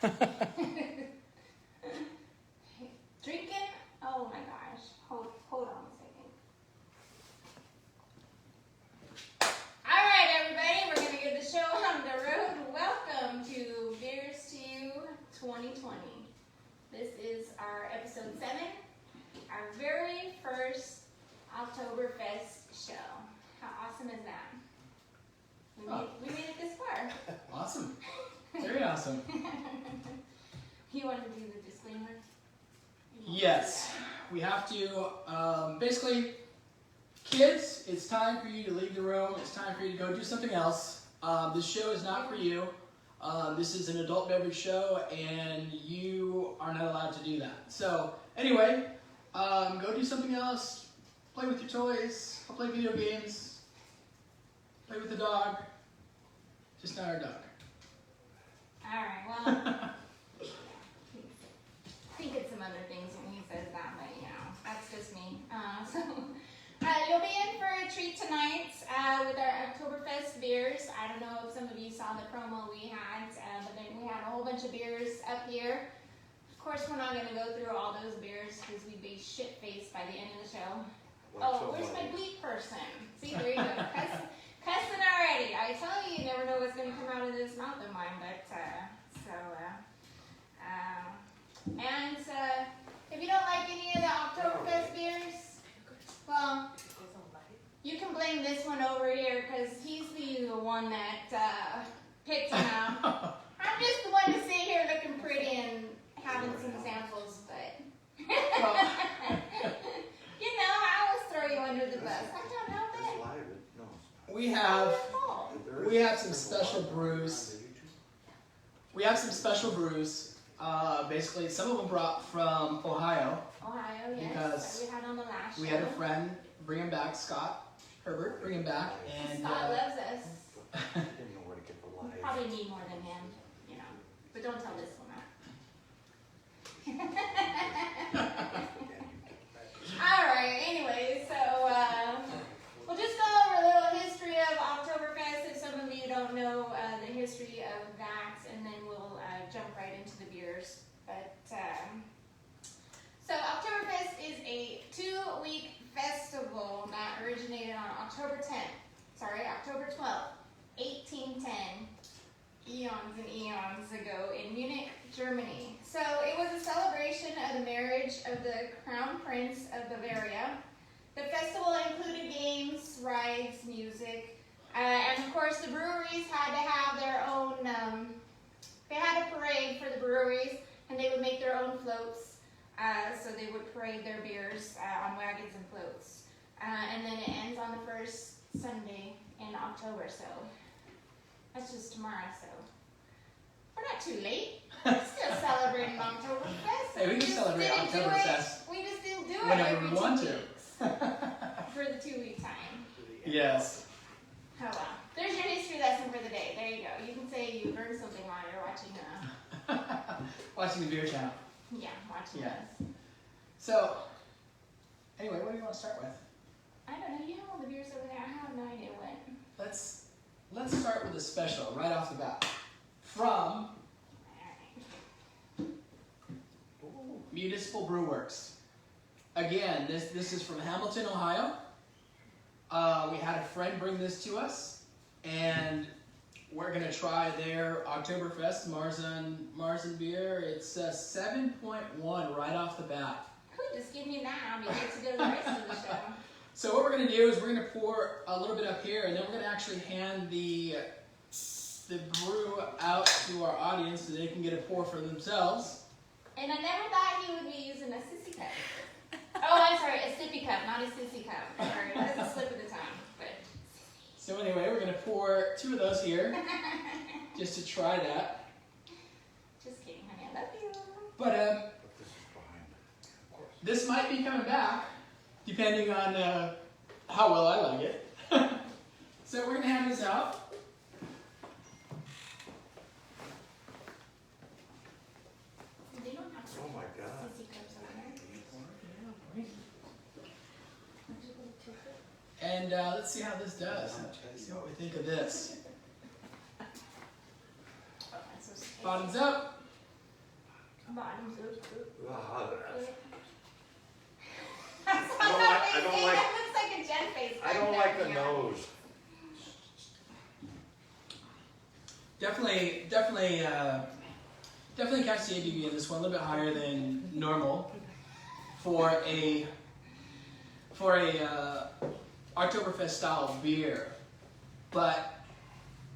Drinking? Oh my gosh. Hold on a second. All right, everybody, we're going to get the show on the road. Welcome to Beers to 2020. This is our episode 7, our very first Oktoberfest show. How awesome is that? We made it this far. Awesome. Very awesome. You want to do the disclaimer? Yes, we have to. Basically, kids, it's time for you to leave the room. It's time for you to go do something else. This show is not for you. This is an adult beverage show, and you are not allowed to do that. So, anyway, go do something else. Play with your toys. Play video games. Play with the dog. Just not our dog. Alright, well, he did some other things when he says that, but you know, that's just me. You'll be in for a treat tonight with our Oktoberfest beers. I don't know if some of you saw the promo we had, but then we had a whole bunch of beers up here. Of course, we're not going to go through all those beers because we'd be shit-faced by the end of the show. Oh, where's my bleep person? See, there you go. Cussing already. I tell you, you never know what's going to come out of this mouth of mine, but, and if you don't like any of the Oktoberfest beers, well, you can blame this one over here, because he's the one that, picked him out. I'm just the one to sit here looking pretty and having some samples, but, you know, I always throw you under the bus. I don't help it. We have some special brews. We have some special brews. Basically, some of them brought from Ohio. Ohio, yes. Because we had on the last show. We had a friend bring him back, Scott Herbert, bring him back, and Scott loves us. Didn't know where to get the We live. probably need more than him, you know. But don't tell this one that. All right. Anyway, so we'll just go over a little history of Oktoberfest if some of you don't know the history of that, and then we'll jump right into the beers. But so Oktoberfest is a 2-week festival that originated on October 12th, 1810, eons and eons ago in Munich, Germany. So it was a celebration of the marriage of the Crown Prince of Bavaria. The festival included games, rides, music, and of course the breweries had to have their own, they had a parade for the breweries, and they would make their own floats, so they would parade their beers on wagons and floats. And then it ends on the first Sunday in October, so that's just tomorrow, so we're not too late. We're still celebrating Oktoberfest. Hey, we can celebrate Oktoberfest. We just didn't do it whenever every we want 2 to. weeks for the 2-week time. Yes. Oh well. There's your history lesson for the day. There you go. You can say you learned something while you're watching Watching the beer channel. watching Yeah. us. So, anyway, what do you want to start with? I don't know. You have all the beers over there. I have no idea what. Let's start with a special right off the bat from Municipal Brew Works. Again, this is from Hamilton, Ohio. We had a friend bring this to us, and we're going to try their Oktoberfest Marzen beer. It's 7.1 right off the bat. Just give me that. I'll be good to go the rest of the show. So what we're going to do is we're going to pour a little bit up here, and then we're going to actually hand the brew out to our audience so they can get a pour for themselves. And I never thought he would be using a sissy cup. Oh, I'm sorry, a sippy cup, not a sissy cup. Sorry, that's a slip of the tongue. But So anyway, we're going to pour 2 of those here just to try that. just kidding, honey. I love you. But But this is behind, of course. this might be coming back, depending on how well I like it. So we're going to hand this out. They don't have Oh my God. sissy cups over there. And let's see how this does. Let's see what we think of this. Oh, that's so scary. Bottoms up. Bottoms up. I don't like. That looks like a Jen face. I don't like the nose. Definitely catch the ABV in this one a little bit higher than normal for a Oktoberfest style beer, but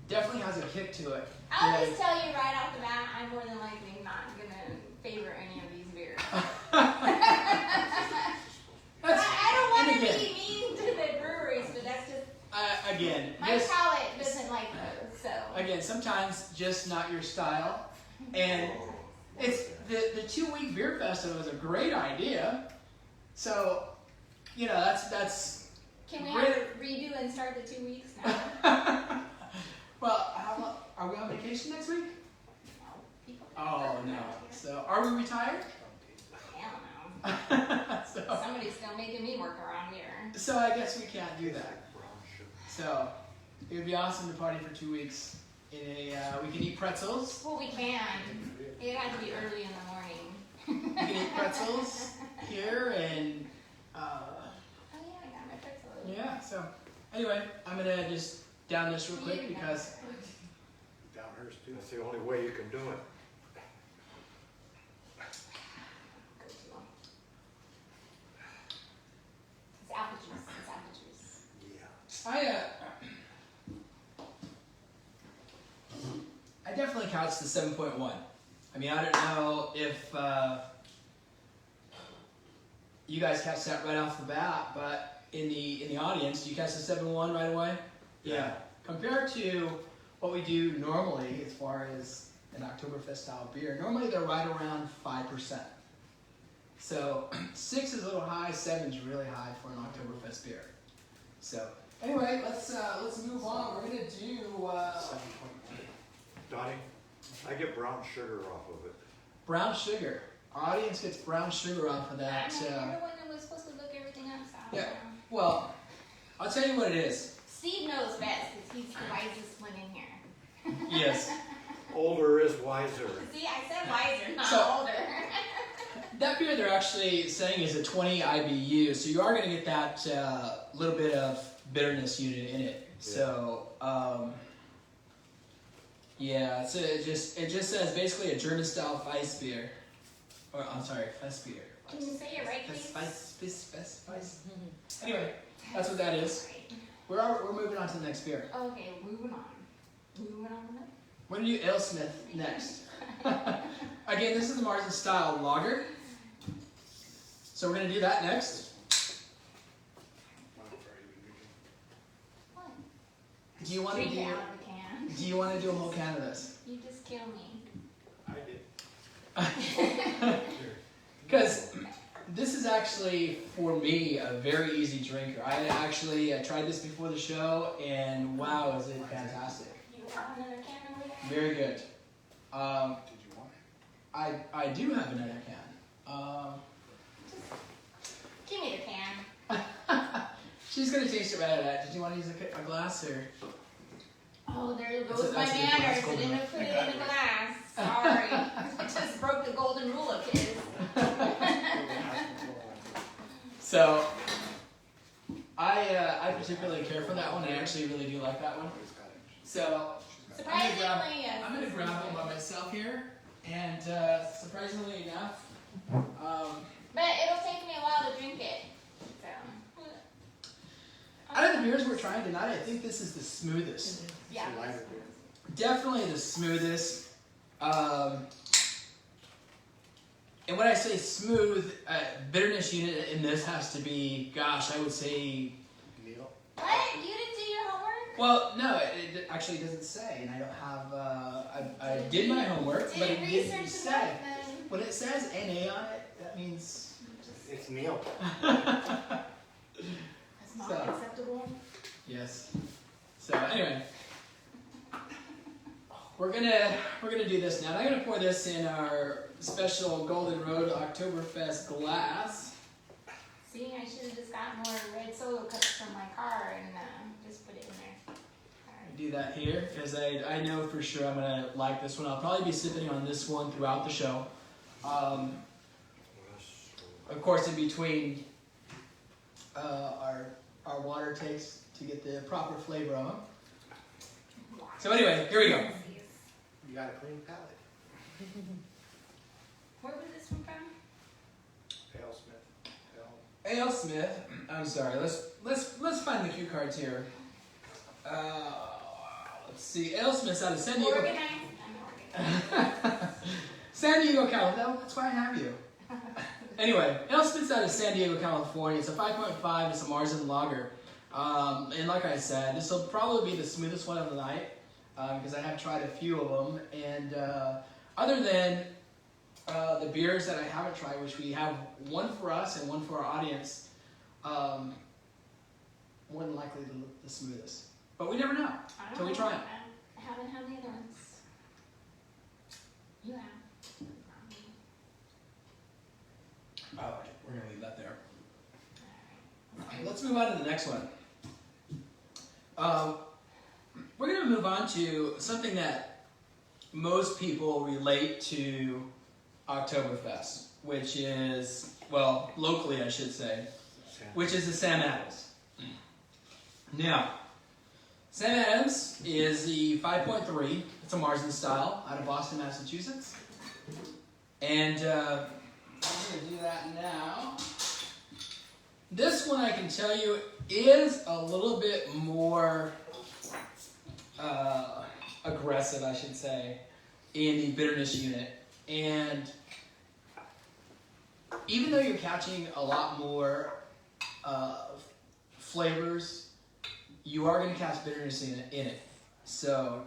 definitely has a kick to it. I'll just tell you right off the bat, I'm more than likely not gonna favor any of these beers. I don't want to be mean to the breweries, but that's just my palate doesn't like those. So again, sometimes just not your style, and it's the 2-week beer festival is a great idea. So that's. Can we have a redo and start the 2 weeks now? Well, are we on vacation next week? No, people. Oh no. So are we retired? Hell no. so Somebody's still making me work around here. So I guess we can't do that. So it would be awesome to party for 2 weeks. We can eat pretzels. Well, we can. It had to be early in the morning. We can eat pretzels here and. Oh yeah, I got my pretzels. Yeah. So anyway, I'm gonna just down this real quick because. Down hers too. That's the only way you can do it. It's apple juice. It's apple juice. Yeah. I definitely couch the 7.1. I mean, I don't know if you guys catch that right off the bat, but in the audience, do you catch the 7.1 right away? Yeah. Compared to what we do normally, as far as an Oktoberfest style beer, normally they're right around 5%. So 6 is a little high, 7 is really high for an Oktoberfest beer. So anyway, let's move on. We're gonna do. Donnie, I get brown sugar off of it. Brown sugar. Our audience gets brown sugar off of that. You're the one that was supposed to look everything up, so I don't know. Well, I'll tell you what it is. Steve knows best because he's the wisest one in here. Yes. Older is wiser. See, I said wiser, not So- older. That beer they're actually saying is a 20 IBU, so you are going to get that little bit of bitterness unit in it. So, it just says basically a German style Weiss beer. Or, I'm sorry, Fest beer. Can you say it right, please? Weiss. Anyway, that's what that is. We're moving on to the next beer. Okay, moving on. Moving on with it. We're going to do Alesmith next. Again, this is the Marzen style lager. So we're going to do that next. What? Do you want to Drink do? it out of the can. Do you want to do a whole can of this? You just kill me. I did. Because this is actually, for me, a very easy drinker. I tried this before the show, and wow, is it fantastic. You want another can over there? Very good. Did you want it? I do have another can. Give me the can. She's going to taste it right out of that. Did you want to use a glass or? Oh, there goes That's a- my that's a good glass, manners. I golden didn't put it in the glass. Sorry. I just broke the golden rule of his. So, I particularly care for that one. I actually really do like that one. So, Surprisingly, yes. I'm gonna grab one by myself here, and surprisingly enough, But it'll take me a while to drink it. So. out of the beers we're trying tonight, I think this is the smoothest. Yeah. It's a lighter beer. Definitely the smoothest. And when I say smooth, bitterness unit in this has to be, gosh, I would say. Neil? What? You didn't do your homework? Well, no, it actually doesn't say, and I don't have. I did my homework, but it Didn't didn't research say. enough then. When it says NA on it, that means. It's Neil. That's not So. acceptable. Yes. So anyway, we're gonna do this now. And I'm gonna pour this in our special Golden Road Oktoberfest glass. See, I should have just got more red solo cups from my car and just put it in there. I do that here because I know for sure I'm gonna like this one. I'll probably be sipping on this one throughout the show. Of course, in between our water takes to get the proper flavor of them. So anyway, here we go. You got a clean palate. Where was this one from? Alesmith. I'm sorry. Let's find the cue cards here. Let's see. Alesmith's out of San Diego. Organized. I'm organized. San Diego, California. That's why I have you. Anyway, Alesmith's out of San Diego, California. It's a 5.5. It's a Marzen lager. And like I said, this will probably be the smoothest one of the night because I have tried a few of them. And other than the beers that I haven't tried, which we have one for us and one for our audience, more than likely the smoothest. But we never know until we try it. I haven't had the other ones. You have. Oh, we're going to leave that there. Let's move on to the next one. We're going to move on to something that most people relate to Oktoberfest, which is, well, locally I should say, which is the Sam Adams. Now, Sam Adams is the 5.3. It's a Marzen style out of Boston, Massachusetts. And I'm going to do that now. This one I can tell you is a little bit more aggressive, I should say, in the bitterness unit. And even though you're catching a lot more flavors, you are going to catch bitterness in it. So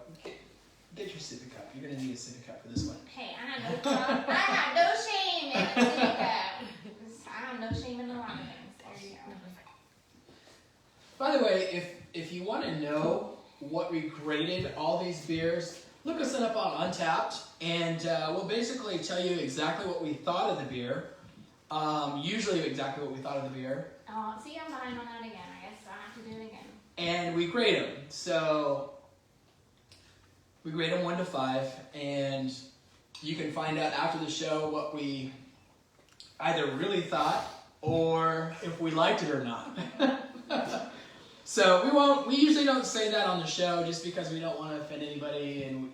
get your sippy cup. You're going to need a sippy cup for this one. Hey, I have no shame in a sippy cup. I have no shame in a lot of things. There you go. By the way, if you want to know what we graded all these beers, look us up on Untapped, and we'll basically tell you exactly what we thought of the beer. Usually exactly what we thought of the beer. Oh, see, I'm behind on that again. I guess I'll have to do it again. And we grade them. So we grade them 1 to 5, and you can find out after the show what we either really thought or if we liked it or not. So we usually don't say that on the show just because we don't want to offend anybody, and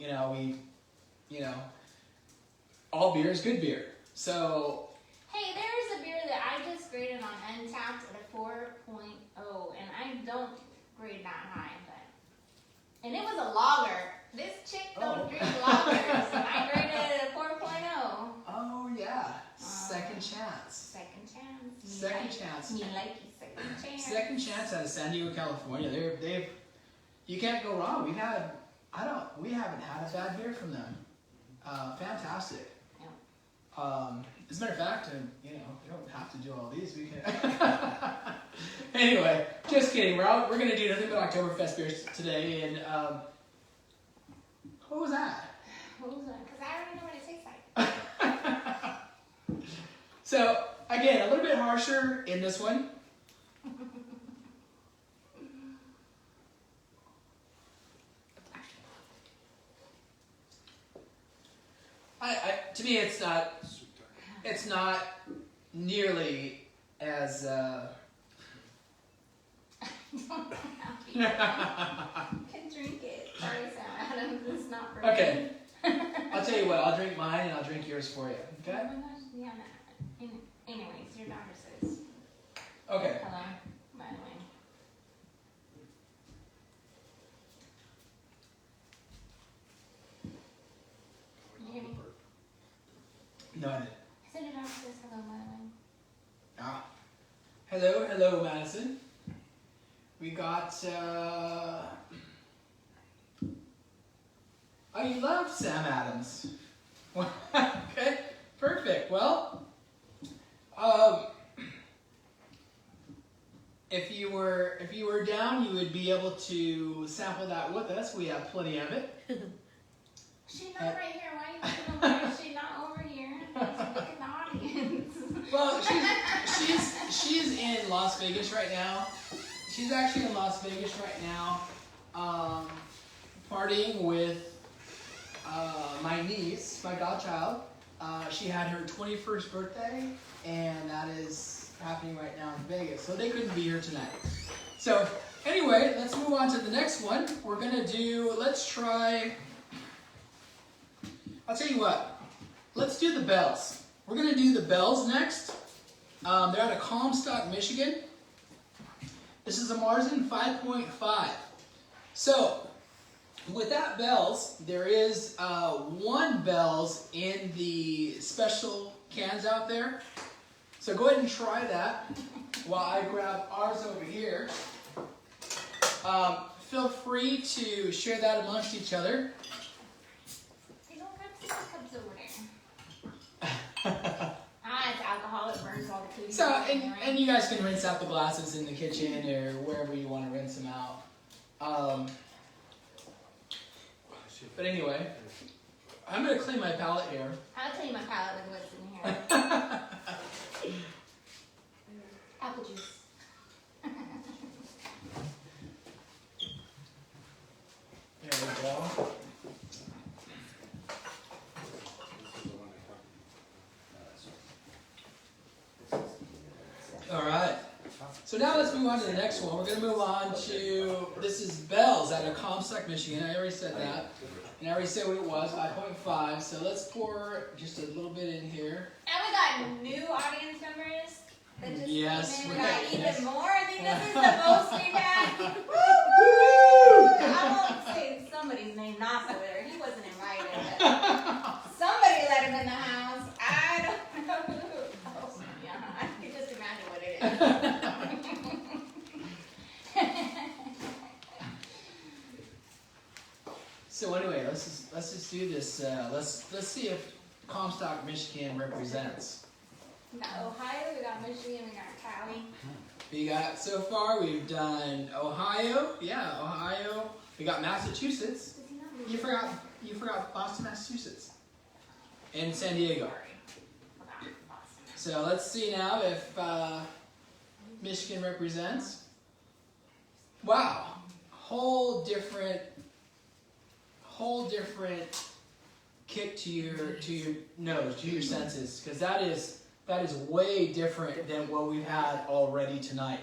all beer is good beer. So Hey, there's a beer that I just graded on Untapped at a 4.0, and I don't grade that high, and it was a lager. This chick don't drink lagers, and I graded it at a 4.0. oh yeah, second chance. Second chance. Second chance. Me like you, second chance. Second chance out of San Diego, California. You can't go wrong. We haven't had a bad beer from them. Fantastic. Yeah. As a matter of fact, we don't have to do all these. We can. Anyway, just kidding. We're going to do nothing but Oktoberfest beers today, and what was that? What was that? Because I already know what it tastes like. So again, a little bit harsher in this one. To me, it's not nearly as. You can drink it. Sorry, Sam Adams. It's not for Okay. me. I'll tell you what. I'll drink mine and I'll drink yours for you. Okay. Oh my gosh. Yeah. Anyways, your daughter says Okay. hello. By the way. Can you hear me? No, I didn't. I said your daughter says hello. By the way. Ah. Hello, Madison. We got. Oh, you love Sam Adams. Okay, perfect. Well, if you were down, you would be able to sample that with us. We have plenty of it. She's not right here. Why are you looking over here? She's not over here. She's looking at the audience. Well, she's in Las Vegas right now. She's actually in Las Vegas right now, partying with my niece, my godchild, She had her 21st birthday, and that is happening right now in Vegas. So they couldn't be here tonight. So anyway, let's move on to the next one. We're gonna do, let's try, I'll tell you what, let's do the bells. We're gonna do the bells next. They're out of Comstock, Michigan. This is a Marzen 5.5. So, with that bells, there is one bells in the special cans out there. So go ahead and try that while I grab ours over here. Feel free to share that amongst each other. You don't have to cups over there. It's alcohol, it burns all the food. So, and you guys can rinse out the glasses in the kitchen or wherever you want to rinse them out. But anyway, I'm going to clean my palate here. I'll tell you my palate with what's in here. Apple juice. There we go. All right. So now let's move on to the next one. We're going to move on to, this is Bell's out of Comstock, Michigan. I already said that. And I already said what it was, 5.5. So let's pour just a little bit in here. And we got new audience members that just Yes, came in. we We got got- even yes. more. I think this is the most we've had. I won't say somebody's name not so there. He wasn't invited. But somebody let him in the house. I don't know who. Oh, yeah. I can just imagine what it is. So anyway, let's just do this. Let's see if Comstock, Michigan represents. We got Ohio, we got Michigan, we got Cali. We got so far. We've done Ohio. Yeah, Ohio. We got Massachusetts. Does he not live You there? forgot Boston, Massachusetts, and San Diego. Sorry. Forgot Boston. So let's see now if Michigan represents. Wow, whole different kick to your nose, to your senses, because that is way different than what we've had already tonight.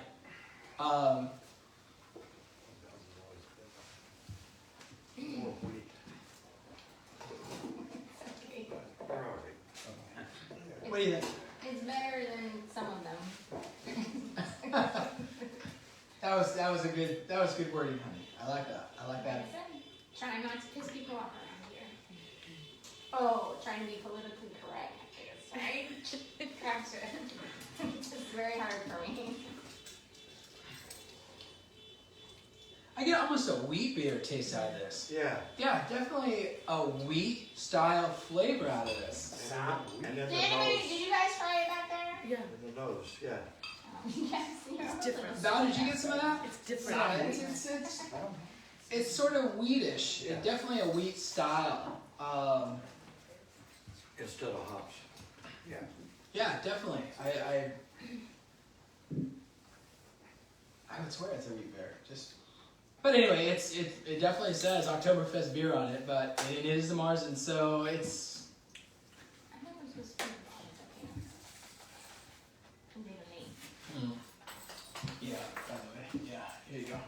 What do you think? It's better than some of them. That was good wording, honey. I like that. I like that. Trying not to piss people off around here. Oh, trying to be politically correct, I guess, right? Gotcha. It's just very hard for me. I get almost a wheat beer taste out of this. Yeah. Yeah, definitely a wheat style flavor out of this. And in the Did anybody, nose. did you guys try it back there? Yeah, In the nose, yeah. Yes. it's different. Val, did you get some of that? It's different. Yeah, it's sort of wheatish. Yeah. It's definitely a wheat style. Instead of hops. Yeah. Yeah, definitely. I would swear it's a wheat beer. But anyway, it definitely says Oktoberfest beer on it, but it is the Marzen, so it's. I think I'm supposed to do that. Me. Yeah, by the way. Yeah, here you go.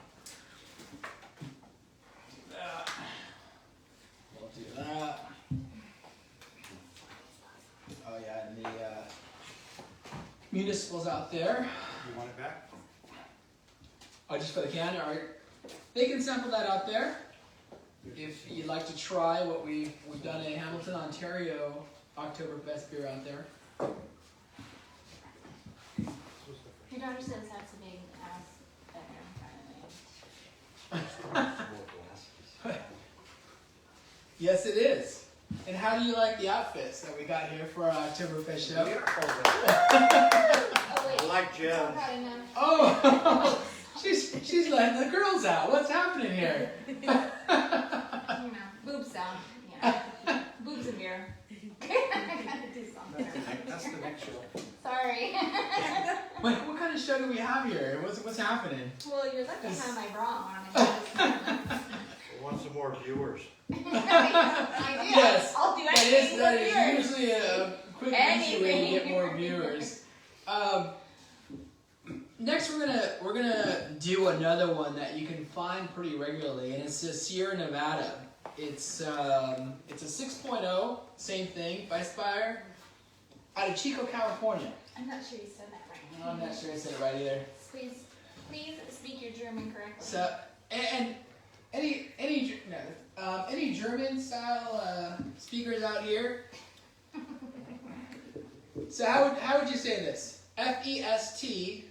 Do that. We'll do that. Oh yeah, and the municipals out there. You want it back? Oh, just for the can? All right. They can sample that out there. If you'd like to try what we've done in Hamilton, Ontario, Oktoberfest beer out there. Your daughter says that's a big ass better. Yes, it is. And how do you like the outfits that we got here for our Oktoberfest show? Oh wait. I like It's Jen. okay now. Oh, she's letting the girls out. What's happening here? You know, boobs down. Yeah. Boobs and beer. I gotta do something. That's the next show. Sorry. What kind of show do we have here? What's happening? Well, you're lucky I have my bra on. We want some more viewers. I do. Yes, I'll do That anything is for viewers. usually a any way to get more viewers. Next, we're gonna do another one that you can find pretty regularly, and it's the Sierra Nevada. It's a 6.0, same thing, Bier, out of Chico, California. I'm not sure you said that right. No, I'm not sure I said it right either. Please speak your German correctly. So, and any German style speakers out here? So how would you say this? Festbier.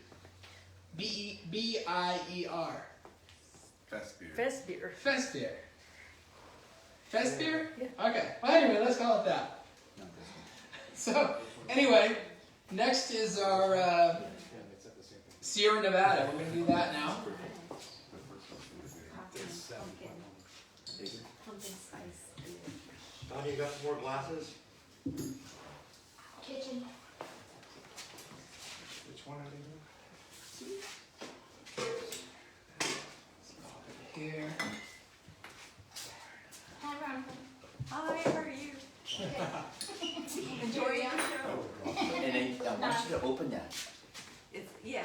Fest beer. Fest beer. Festbier. Festbier? Okay. Well, anyway, let's call it that. No, this one. So, anyway, next is our Sierra Nevada. We're going to do that now. Pumpkin spice. Donnie, you got some more glasses? Kitchen. Which one are they Here. Hi, Ron. Hi, how are you? Enjoying the show? And I want you to open that. It's, yeah.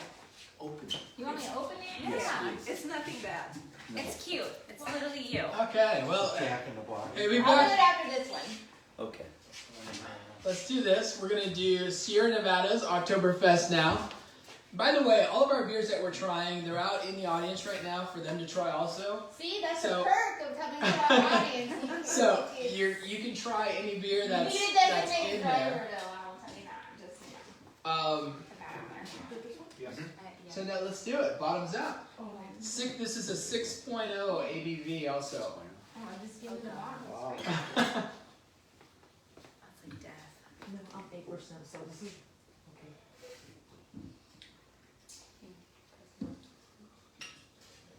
Open it. You want me to open it? Yeah. It's nothing bad. No. It's cute. It's literally you. Okay, well, doing? Jack in the Box. hey, we've I'll do got, it after this one. Okay. let's do this. We're going to do Sierra Nevada's Oktoberfest now. By the way, all of our beers that we're trying, they're out in the audience right now for them to try also. See, that's So- the perk of coming to our audience. So, you can try any beer You that's need a in designated driver, there. though. I will tell you that. Just put that on there. So now let's do it. Bottoms up. This is a 6.0 ABV also. Oh, just give it the bottom. Wow. That's like death. No, I'm 8%, so this is okay.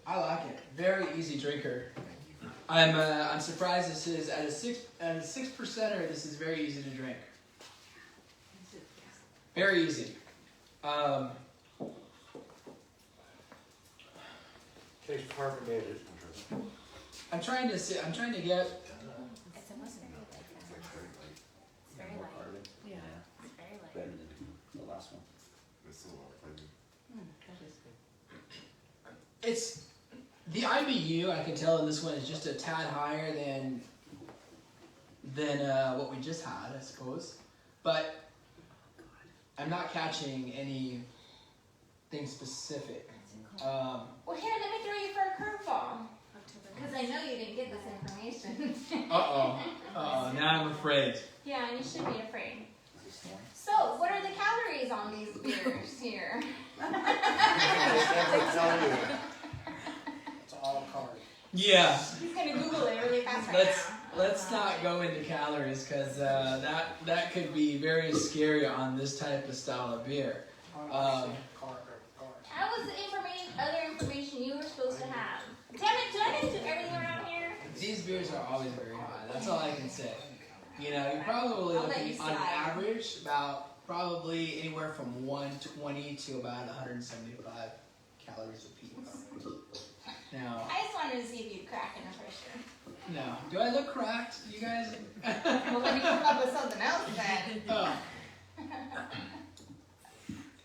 I like it. Very easy drinker. I'm surprised this is at a 6%er. This is very easy to drink. Very easy. Tastes carbonated. I'm trying to get. It's almost very like that. It's very More light. carbon. Yeah. It's very light. Better than the last one. It's the IBU. I can tell in this one is just a tad higher than what we just had, I suppose. But I'm not catching anything specific. Well, here, let me throw you for a curveball. Because I know you didn't get this information. Uh-oh. Now I'm afraid. Yeah, and you should be afraid. Is this one? So, what are the calories on these beers here? It's all carb. Yeah. He's going to Google it really fast right Let's not go into calories because that could be very scary on this type of style of beer. That was the other information you were supposed to have. Damn it, do I need to do everything around here? These beers are always very high. That's all I can say. You know, you're probably I'll let looking you on slide. average about probably anywhere from 120 to about 175 calories a piece. Now, I just wanted to see if you'd crack in the pressure. no. Do I look cracked, you guys? Well, let me come up with something else then. Oh.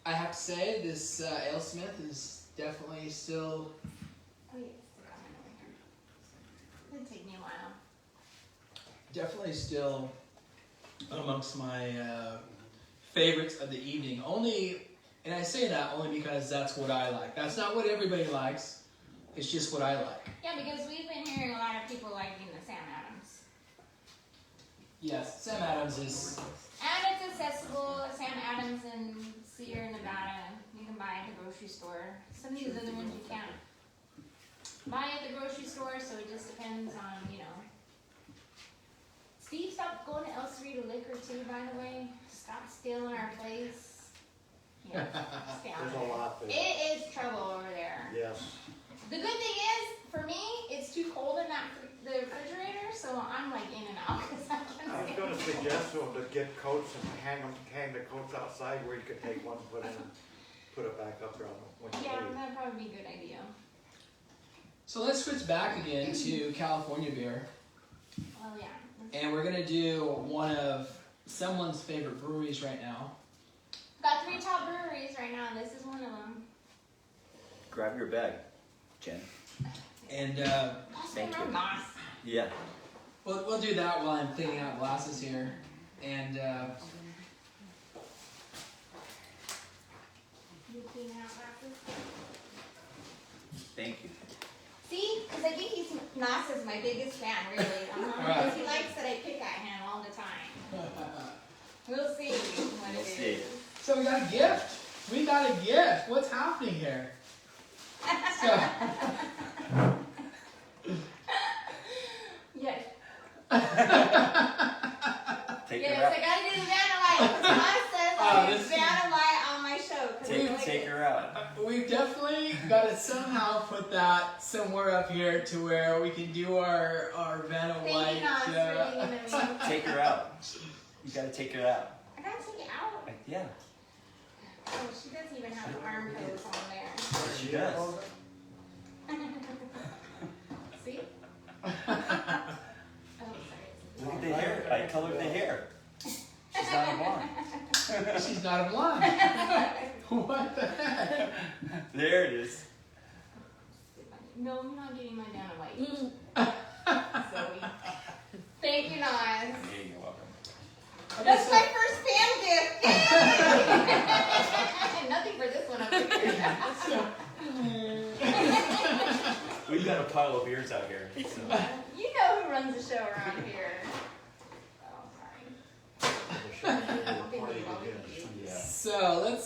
I have to say, this Alesmith is definitely still. Oh, yeah, stick on it over here. It'll take me a while. Definitely still amongst my favorites of the evening. And I say that only because that's what I like. That's not what everybody likes. It's just what I like. Yeah, because we've been hearing a lot of people liking the Sam Adams. Yes, Sam Adams is. And it's accessible. Sam Adams in Sierra Nevada. You can buy at the grocery store. Some of these other ones you can't buy at the grocery store, so it just depends on, Steve stopped going to El Liquor too, by the way. Stop stealing our place. Yeah, stay out There's of a there. lot there. It is trouble over there. Yes. The good thing is, for me, it's too cold in the refrigerator, so I'm like in and out because I I was can going to suggest to them to get coats and hang the coats outside where you could take one, put it back up there on the when you Yeah, leave. that'd probably be a good idea. So let's switch back again to California beer. Well, yeah. And we're going to do one of someone's favorite breweries right now. Got 3 top breweries right now, and this is one of them. Grab your bag, Jen. And Pass me Thank around, you. Moss. Yeah. we'll do that while I'm cleaning out glasses here. And You clean out glasses? Thank you. See? Because I think Nas is my biggest fan, really. Right. Because he likes that I pick at him all the time. We'll see what We'll it see. is. so we got a gift. We got a gift. What's happening here? So, Yes. Take Yes, her I out. gotta do the Vanillite. Because Nas says I do this- Vanillite on my show. 'Cause I like Take it. her out. we've definitely got to somehow put that somewhere up here to where we can do our Vanna Thank White. you, Nas, for thinking of me. Take her out. You gotta take her out. I gotta take it out. Like, yeah, Oh, she doesn't even have arm codes on there. she does. See? Oh, sorry. Look at the hair. I colored the hair. She's not a blonde. She's not a blonde. What the heck? There it is. No, I'm not getting my Vanillite. Zoe. Thank you, Nas. Yeah, you're welcome. That's my first fan gift. Nothing for this one over here. We've got a pile of beers out here. So. You know who runs the show around here. Oh, sorry. Yeah. So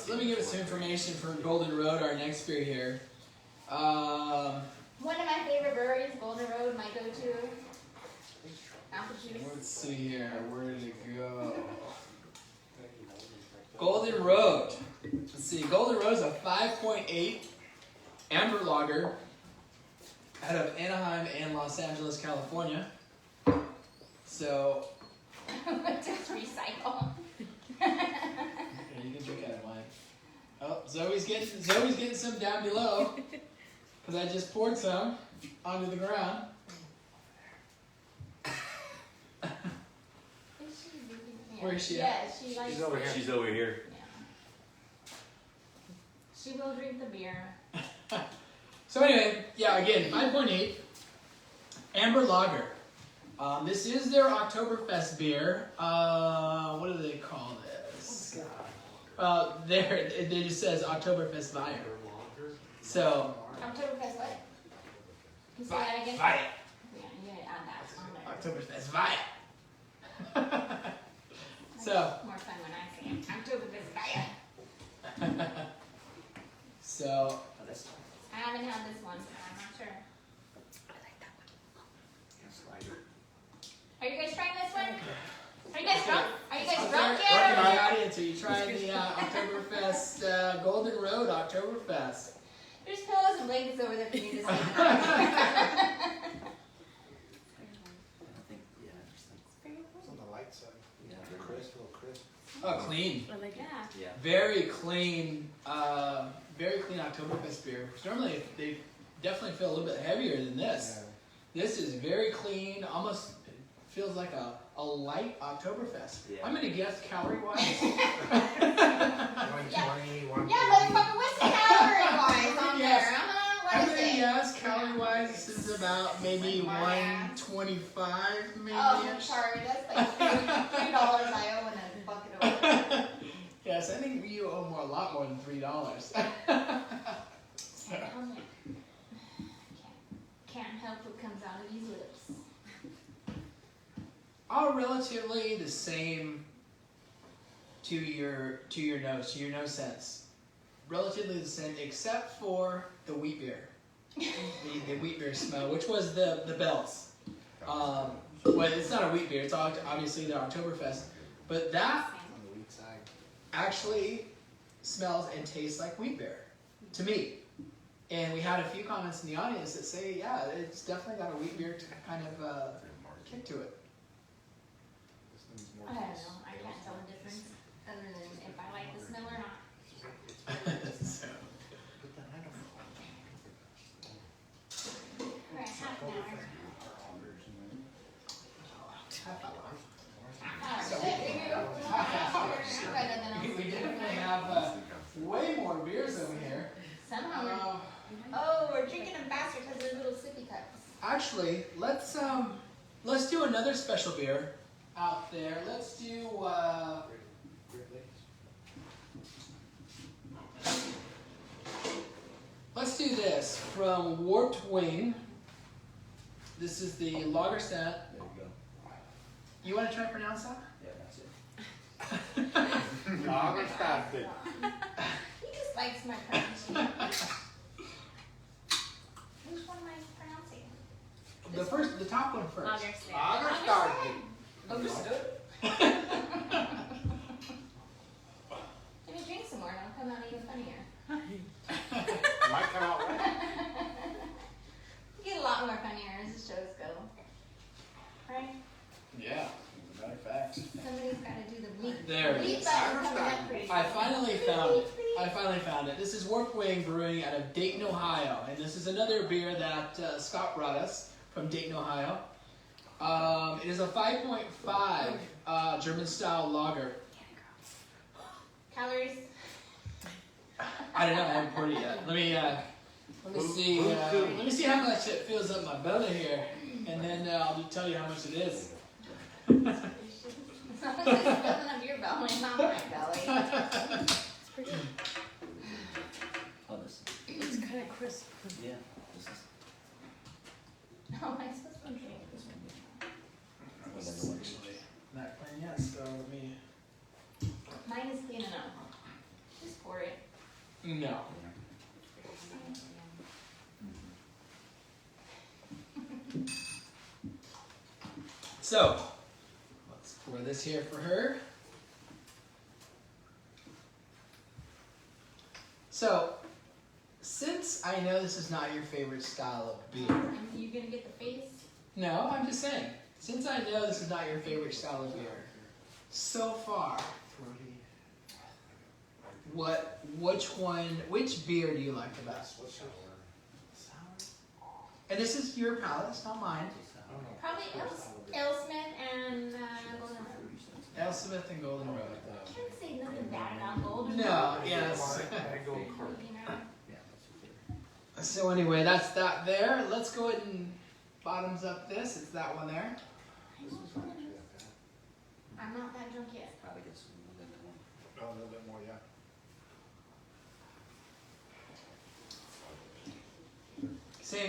let me give us some information for Golden Road, our next beer here. One of my favorite breweries, Golden Road, my go-to. Apple juice. Let's see here, where did it go? Golden Road. Let's see, Golden Road is a 5.8 amber lager out of Anaheim and Los Angeles, California. So, Just recycle. yeah, you can drink out of mine. Oh, Zoe's getting some down below because I just poured some onto the ground. Is she leaving? Where is she at? Yeah, she likes. She's over here. She's over here. Yeah. She will drink the beer. So anyway, yeah, again, 5.8 amber lager. This is their Oktoberfest beer. What do they call this? There it just says Oktoberfest Bier. So Oktoberfest what? Can you say that again? Bier. Yeah, you gotta add that on there. Oktoberfest Bier. So More fun when I say it. Oktoberfest Bier. so Oh, that's I haven't had this one, so I'm not sure. Are you guys trying this one? Are you guys drunk? Are you guys drunk Working yet? on the audience, are you trying the Oktoberfest Golden Road Oktoberfest? There's pillows and blankets over there for you to sleep. I don't think. Yeah, I just think. It's on the light side. Yeah, Crisp, real crisp. Oh, clean. Yeah. yeah. Very clean Oktoberfest beer. 'Cause normally they definitely feel a little bit heavier than this. This is very clean, almost feels like a light Oktoberfest. Yeah. I'm gonna guess calorie wise. 120, Yeah, motherfucker, what's the calorie wise on Yes. there? I'm What gonna is it? guess calorie wise this is about maybe 125 maybe. Oh, I'm sorry, that's like $3 I owe in a bucket of water. Yes, I think you owe a lot more than $3. Can't help what comes out of these lips. All relatively the same to your nose sense. Relatively the same, except for the wheat beer, the wheat beer smell, which was the bells. Well, it's not a wheat beer; it's obviously the Oktoberfest, but that on the weak side. actually smells and tastes like wheat beer to me. And we had a few comments in the audience that say, yeah, it's definitely got a wheat beer kind of kick to it. This one's more I don't crisp. know, I can't tell the difference other than if I like the smell or not. So, But then I don't know. We're at half an hour. We definitely have way more beers over here. Somehow we're, oh, we're drinking them faster because they're little sippy cups. Actually, let's do another special beer out there. Let's do this from Warped Wing. This is the Lagerstadt. There you go. You want to try to pronounce that? Yeah, that's it. Lagerstadt. He just likes my pronunciation. Which one am I pronouncing? The top one first. Lagerstadt. Understood. Let me drink some more and it'll come out even funnier. Might come out right. You get a lot more funnier as the shows go. Right? Yeah, as a matter of fact. Somebody's got to do the bleep. There it Bleep is. button coming up pretty I finally found it. This is Warped Wing Brewing out of Dayton, Ohio. And this is another beer that Scott brought us from Dayton, Ohio. It is a 5.5 German style lager. Calories. I don't know, I haven't poured it yet. Let me see. Let me see how much it fills up my belly here. And then I'll tell you how much it is. As long as it's filling up your belly, not my belly. It's pretty, Oh, this. it's kind of crisp. Yeah. This is. No, am I supposed to drink this one? Actually, not clean yet, so let me. Mine is clean enough. Just pour it. No. So, let's pour this here for her. So, since I know this is not your favorite style of beer, Are you gonna get the face? no, I'm just saying, since I know this is not your favorite style of beer, so far, which beer do you like the best? And this is your palate, it's not mine. Probably Alesmith and Golden Road. Alesmith and Golden Road. I can't say nothing bad about Golden No, Road. yes. You know? So anyway, that's that there. Let's go ahead and bottoms up this. It's that one there. I'm not that drunk yet. Probably gets a little bit more. Oh, a little bit more, yeah.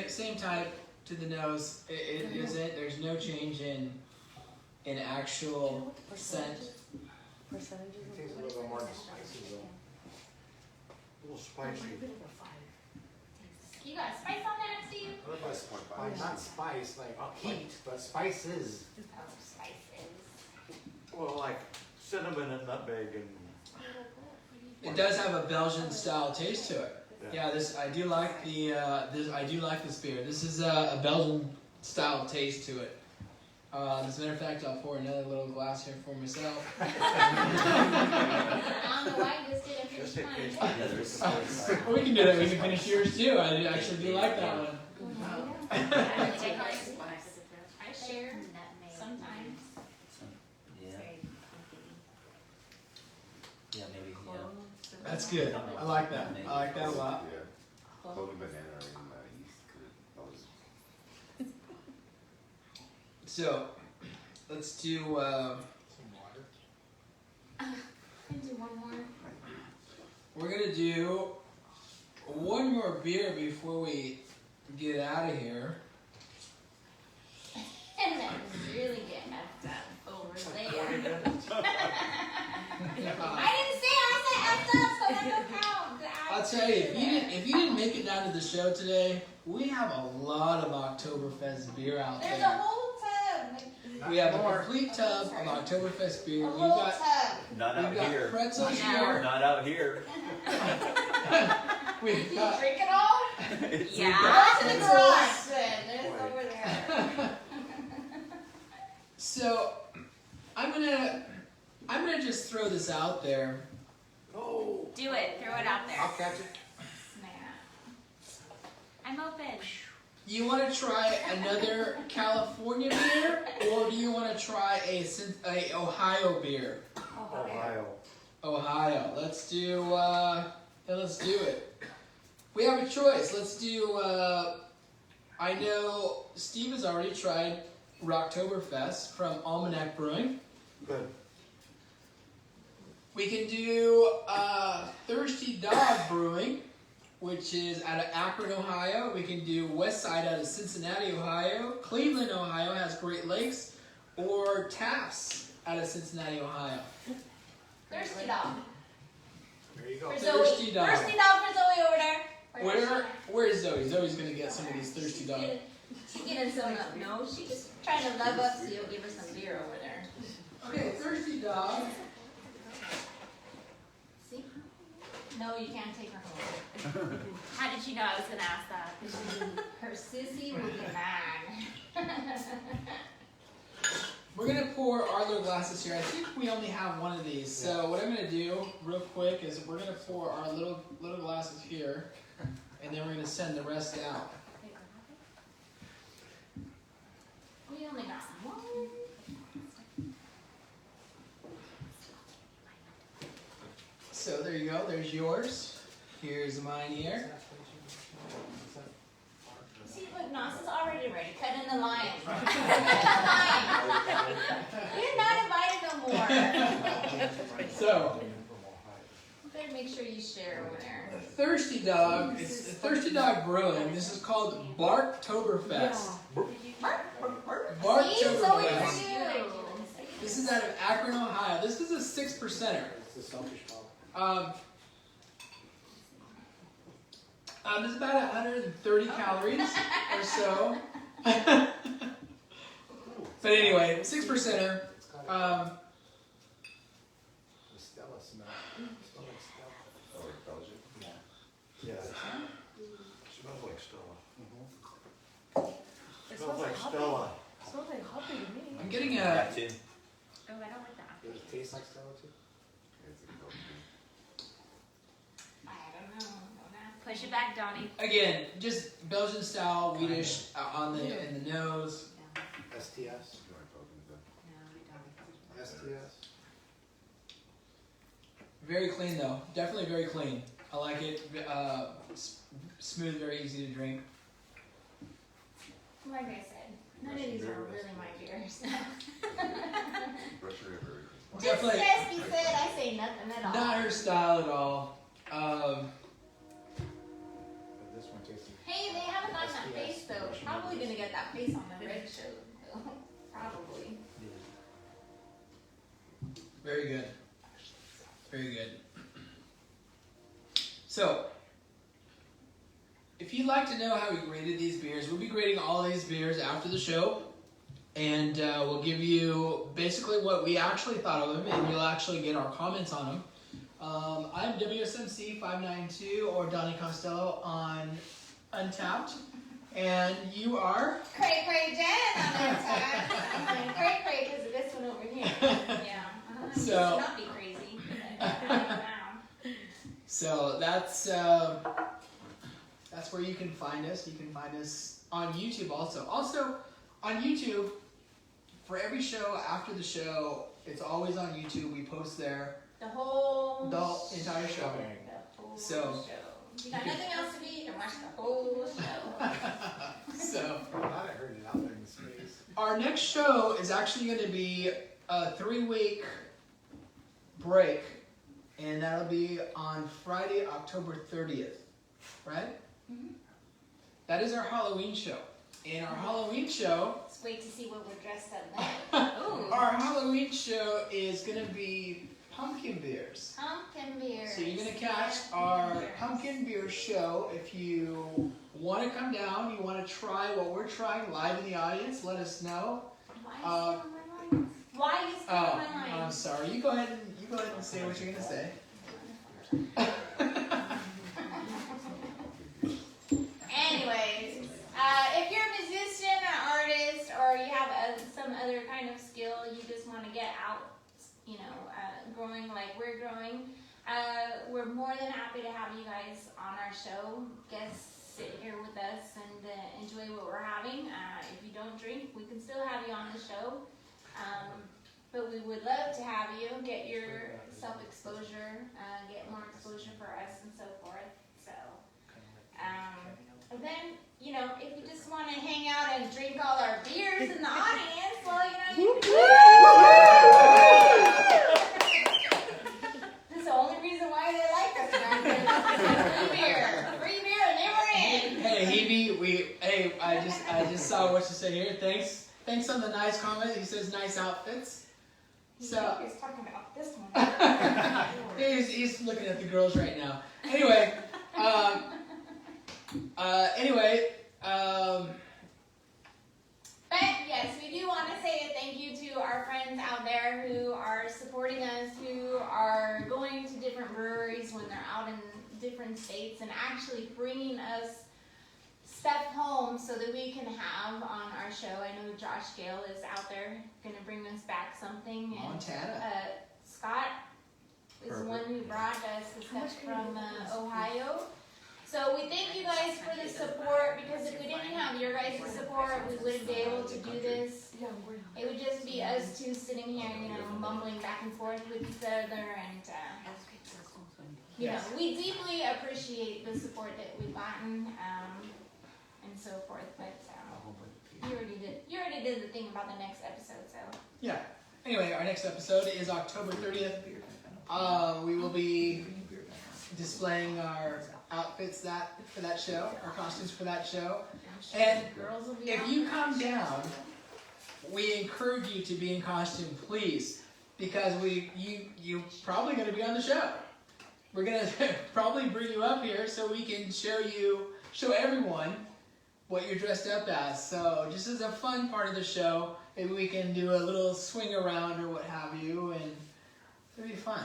Same type to the nose. It isn't. There's no change in actual scent. Percentages It of tastes a little bit more spicy though. A little spicy. You got spice on that, Steve? Not spice, like heat, but spices. Oh, spices. Well, like cinnamon and nutmeg and. It does have a Belgian style taste to it. Yeah, I do like this beer. This is a Belgian style taste to it. As a matter of fact, I'll pour another little glass here for myself. I don't know why you just didn't Just finish in mine. case. Yeah, there's spice. We can do that. We can finish yours too. I actually do like that one. I share sometimes. Yeah. Yeah, maybe. Yeah. That's good. I like that. I like that a lot. Yeah. Holy banana in East could. So, let's do. Some water. Can do one more. We're gonna do one more beer before we get out of here. And then really get messed up over there. I didn't say I said effed up, so that don't count. I'll tell you, if you didn't make it down to the show today, we have a lot of Oktoberfest beer out There's a there. whole tub. We have a complete tub of Oktoberfest beer. A We've whole got tub. Not out here. pretzels here. Not out here. We've Did you got drink it all? Yeah. Go to the garage then. There's over there. So I'm gonna just throw this out there. Oh, Do it. Throw it out there. I'll catch it. Snap. I'm open. You want to try another California beer, or do you want to try a a Ohio beer. Ohio. Let's do it. We have a choice. Let's do. I know Steve has already tried Oktoberfest from Almanac Brewing. Good. We can do Thirsty Dog Brewing, which is out of Akron, Ohio. We can do West Side out of Cincinnati, Ohio. Cleveland, Ohio has Great Lakes, or Taft's out of Cincinnati, Ohio. Thirsty dog. There you go. For Zoe. Thirsty dog. Thirsty dog for Zoe over there. Where's Zoe? Zoe's gonna get some of these thirsty dog. She's getting some. No, she's just trying to love up, so you'll give her some beer over there. Okay, thirsty dog. See? No, you can't take her home. How did you know I was gonna ask that? Her sissy will be mad. We're gonna pour our little glasses here. I think we only have one of these. So what I'm gonna do real quick is we're gonna pour our little glasses here, and then we're gonna send the rest out. We only got one. So there you go. There's yours. Here's mine here. See, look, Nos is already ready. Cut in the line. You're not invited no more. So You better make sure you share over there. Thirsty Dog. It's Thirsty Dog Brewing. This is called Barktoberfest. See, Zoe, Barktoberfest. for you. This is out of Akron, Ohio. This is a 6%er. It's the selfish dog. It's about 130 calories or so. But anyway, 6%er. The Stella smell. Smells like Stella. Oh, like Belgium? Yeah. Smells like Stella. It Smells like hoppy. Stella. It smells like hoppy to me. I'm getting a. That too. Oh, I don't like that. Does it taste like Stella too? It's a Belgian. I don't know. Don't ask. Push it back, Donnie. Again, just Belgian style, wheatish in the nose. STS? You like Belgian, but STS? Very clean though, definitely very clean. I like it. Smooth, very easy to drink. Like I said, none of these are really my beers. Brush your hair very good. Just Definitely says be said, I say nothing at all. not her style at all. This one tastes Hey, they haven't gotten that face though. Probably gonna get that face on the red show though. Probably. Very good. Very good. So, if you'd like to know how we graded these beers, we'll be grading all these beers after the show. And we'll give you basically what we actually thought of them, and you'll actually get our comments on them. I'm WSMC592 or Donnie Costello on Untapped. And you are? Cray Cray Jen on that time. Cray Cray because of this one over here. Yeah. So- Used to not be crazy. But I am now. So that's where you can find us. You can find us on YouTube also. Also, on YouTube, for every show after the show, it's always on YouTube. We post there The whole the entire show. The whole So- show. You got nothing else to do, you can watch the whole show. So I thought I heard it out there in space. our next show is actually going to be a 3-week break, and that'll be on Friday, October 30th, right? Mhm. That is our Halloween show. And our Halloween show, Let's wait to see what we're dressed up like. Ooh. our Halloween show is going to be pumpkin beers. Pumpkin beers. So you're going to catch our pumpkin beer show. If you want to come down, you want to try what we're trying live in the audience, let us know. Why is it on my line? Why is it Oh, on my line? I'm sorry. You go ahead and say what you're going to say. Anyways, if you're a musician, an artist, or you have some other kind of skill, you just want to get out, growing like we're growing, we're more than happy to have you guys on our show. Guests sit here with us and enjoy what we're having. If you don't drink, we can still have you on the show. but we would love to have you get your self-exposure, get more exposure for us and so forth. So, and then, you know, if you just want to hang out and drink all our beers in the audience, well, you know, you can do that. That's the only reason why they like us around here. Free beer, and they were in. Hey, Hebe, I just saw what you said here. Thanks on the nice comment. He says nice outfits. So He's talking about this one. he's looking at the girls right now. Anyway, But yes, we do want to say a thank you to our friends out there who are supporting us, who are going to different breweries when they're out in different states and actually bringing us stuff home so that we can have on our show. I know Josh Gale is out there going to bring us back something. And, Montana. Scott is the one who brought us the stuff from Ohio. So we thank you guys for the support, because if we didn't have your guys' support, we wouldn't be able to do this. It would just be us two sitting here, you know, mumbling back and forth with each other, and you know, we deeply appreciate the support that we've gotten, and so forth. But you already did the thing about the next episode, so Yeah. Anyway, our next episode is October 30th. We will be displaying our outfits for that show, our costumes for that show. And girls will be if out. you come down, we encourage you to be in costume, please, because you're probably going to be on the show. We're going to probably bring you up here so we can show everyone what you're dressed up as. So just as a fun part of the show, maybe we can do a little swing around or what have you, and it'll be fun.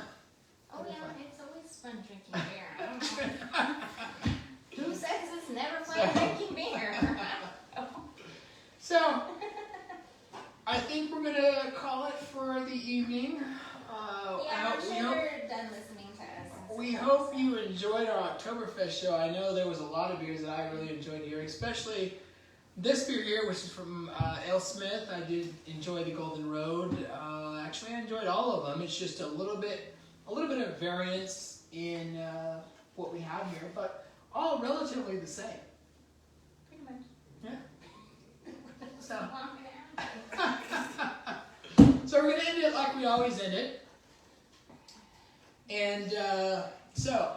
Oh yeah, it's always fun drinking beer. I don't know. Who says it's never fun drinking beer? So, I think we're gonna call it for the evening. Yeah, I'm sure they're done listening to us. We hope you enjoyed our Oktoberfest show. I know there was a lot of beers that I really enjoyed hearing, especially this beer here, which is from Alesmith. I did enjoy the Golden Road. Actually, I enjoyed all of them. It's just a little bit of variance in what we have here, but all relatively the same. Pretty much. Yeah. So, so we're gonna end it like we always end it, and so.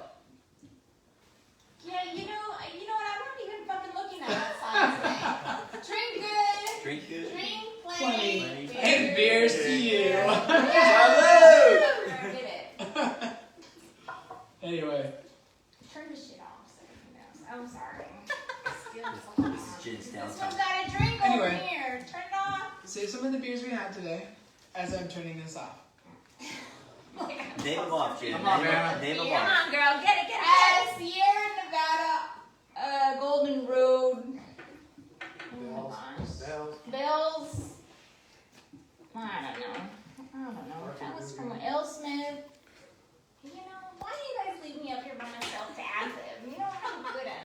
Yeah, you know what? I'm not even fucking looking at outside today. Drink good. Drink good. Drink Plenty. plenty. And beers to you. Salud! I did it. Anyway, Turn the shit off so everyone knows. I'm sorry. This is Jen's This downtime. one's got a drink Anyway. over here. Turn it off. say some of the beers we had today as I'm turning this off. Name them off, Jen. Come on, man. Name them Come off. on, girl, get it, get it. Sierra Nevada, Golden Road,